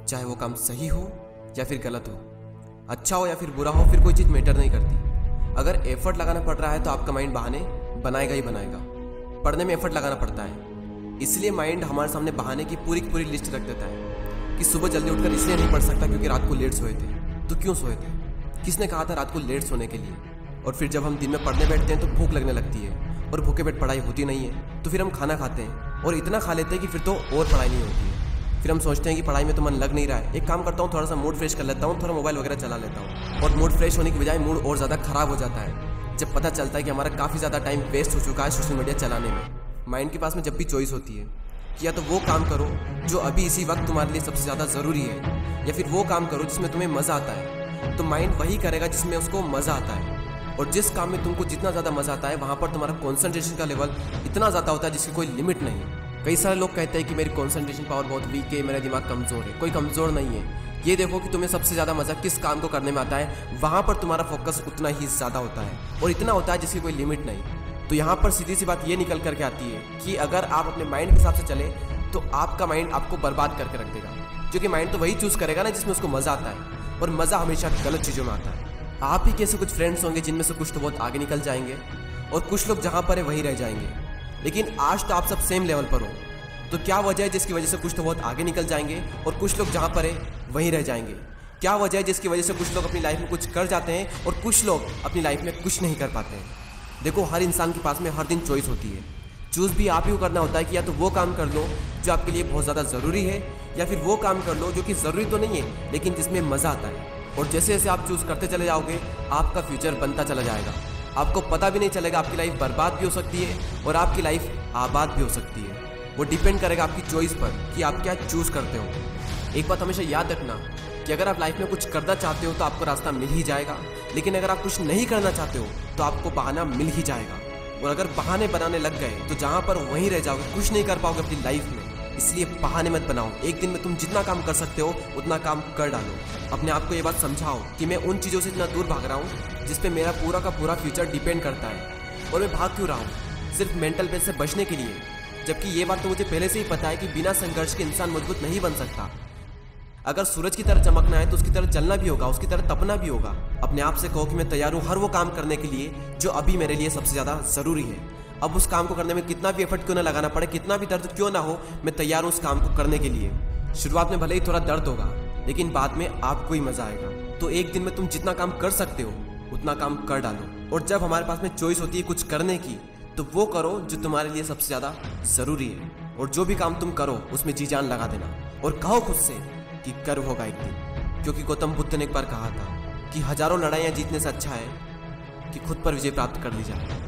चाहे वो काम सही हो या फिर गलत हो, अच्छा हो या फिर बुरा हो, फिर कोई चीज़ मैटर नहीं करती। अगर एफर्ट लगाना पड़ रहा है तो आपका माइंड बहाने बनाएगा ही बनाएगा। पढ़ने में एफर्ट लगाना पड़ता है, इसलिए माइंड हमारे सामने बहाने की पूरी लिस्ट रख देता है कि सुबह जल्दी उठकर इसलिए नहीं पढ़ सकता क्योंकि रात को लेट सोए थे। तो क्यों सोए थे? किसने कहा था रात को लेट सोने के लिए? और फिर जब हम दिन में पढ़ने बैठते हैं तो भूख लगने लगती है और भूखे पेट पढ़ाई होती नहीं है, तो फिर हम खाना खाते हैं और इतना खा लेते हैं कि फिर तो और पढ़ाई नहीं होती है। फिर हम सोचते हैं कि पढ़ाई में तो मन लग नहीं रहा है, एक काम करता हूँ, थोड़ा सा मूड फ्रेश कर लेता हूँ, थोड़ा मोबाइल वगैरह चला लेता हूँ। और मूड फ्रेश होने की बजाय मूड और ज़्यादा खराब हो जाता है जब पता चलता है कि हमारा काफ़ी ज़्यादा टाइम वेस्ट हो चुका है सोशल मीडिया चलाने में। माइंड के पास में जब भी चॉइस होती है कि या तो वो काम करो जो अभी इसी वक्त तुम्हारे लिए सबसे ज़्यादा ज़रूरी है, या फिर वो काम करो जिसमें तुम्हें मज़ा आता है, तो माइंड वही करेगा जिसमें उसको मज़ा आता है। और जिस काम में तुमको जितना ज़्यादा मज़ा आता है वहाँ पर तुम्हारा कॉन्सेंट्रेशन का लेवल इतना ज़्यादा होता है जिसकी कोई लिमिट नहीं है। कई सारे लोग कहते हैं कि मेरी कॉन्सेंट्रेशन पावर बहुत वीक है, मेरा दिमाग कमज़ोर है। कोई कमज़ोर नहीं है। ये देखो कि तुम्हें सबसे ज़्यादा मज़ा किस काम को करने में आता है, वहाँ पर तुम्हारा फोकस उतना ही ज़्यादा होता है और इतना होता है जिसकी कोई लिमिट नहीं। तो यहाँ पर सीधी सी बात ये निकल करके आती है कि अगर आप अपने माइंड के हिसाब से चले तो आपका माइंड आपको बर्बाद करके रख देगा, क्योंकि माइंड तो वही चूज़ करेगा ना जिसमें उसको मज़ा आता है, और मज़ा हमेशा गलत चीज़ों में आता है। आप ही कैसे कुछ फ्रेंड्स होंगे जिनमें से कुछ तो बहुत आगे निकल जाएंगे और कुछ लोग जहाँ पर है वहीं रह जाएंगे। लेकिन आज तो आप सब सेम लेवल पर हो, तो क्या वजह है जिसकी वजह से कुछ तो बहुत आगे निकल जाएंगे और कुछ लोग जहाँ पर है वहीं रह जाएंगे? क्या वजह है जिसकी वजह से कुछ लोग अपनी लाइफ में कुछ कर जाते हैं और कुछ लोग अपनी लाइफ में कुछ नहीं कर पाते हैं? देखो, हर इंसान के पास में हर दिन चॉइस होती है। चूज़ भी आप ही को करना होता है कि या तो वो काम कर लो जो आपके लिए बहुत ज़्यादा ज़रूरी है, या फिर वो काम कर लो जो कि ज़रूरी तो नहीं है लेकिन जिसमें मज़ा आता है। और जैसे जैसे आप चूज़ करते चले जाओगे आपका फ्यूचर बनता चला जाएगा। आपको पता भी नहीं चलेगा, आपकी लाइफ बर्बाद भी हो सकती है और आपकी लाइफ आबाद भी हो सकती है। वो डिपेंड करेगा आपकी चॉइस पर कि आप क्या चूज़ करते हो। एक बात हमेशा याद रखना कि अगर आप लाइफ में कुछ करना चाहते हो तो आपको रास्ता मिल ही जाएगा, लेकिन अगर आप कुछ नहीं करना चाहते हो तो आपको बहाना मिल ही जाएगा। और अगर बहाने बनाने लग गए तो जहाँ पर वहीं रह जाओगे, कुछ नहीं कर पाओगे अपनी लाइफ में। इसलिए बहाने मत बनाओ। एक दिन में तुम जितना काम कर सकते हो उतना काम कर डालो। अपने आप को ये बात समझाओ कि मैं उन चीज़ों से इतना दूर भाग रहा हूँ जिस पे मेरा पूरा का पूरा फ्यूचर डिपेंड करता है, और मैं भाग क्यों रहा हूँ? सिर्फ मेंटल पेस से बचने के लिए। जबकि ये बात तो मुझे पहले से ही पता है कि बिना संघर्ष के इंसान मजबूत नहीं बन सकता। अगर सूरज की तरह चमकना है तो उसकी तरह जलना भी होगा, उसकी तरह तपना भी होगा। अपने आप से कहो कि मैं तैयार हूँ हर वो काम करने के लिए जो अभी मेरे लिए सबसे ज़्यादा ज़रूरी है। अब उस काम को करने में कितना भी एफर्ट क्यों ना लगाना पड़े, कितना भी दर्द क्यों ना हो, मैं तैयार हूँ उस काम को करने के लिए। शुरुआत में भले ही थोड़ा दर्द होगा लेकिन बाद में आपको ही मज़ा आएगा। तो एक दिन में तुम जितना काम कर सकते हो उतना काम कर डालो। और जब हमारे पास में चॉइस होती है कुछ करने की, तो वो करो जो तुम्हारे लिए सबसे ज़्यादा ज़रूरी है। और जो भी काम तुम करो उसमें जी जान लगा देना और कहो खुद से कि कर होगा एक दिन। क्योंकि गौतम बुद्ध ने एक बार कहा था कि हजारों लड़ाइयाँ जीतने से अच्छा है कि खुद पर विजय प्राप्त कर ली जाए।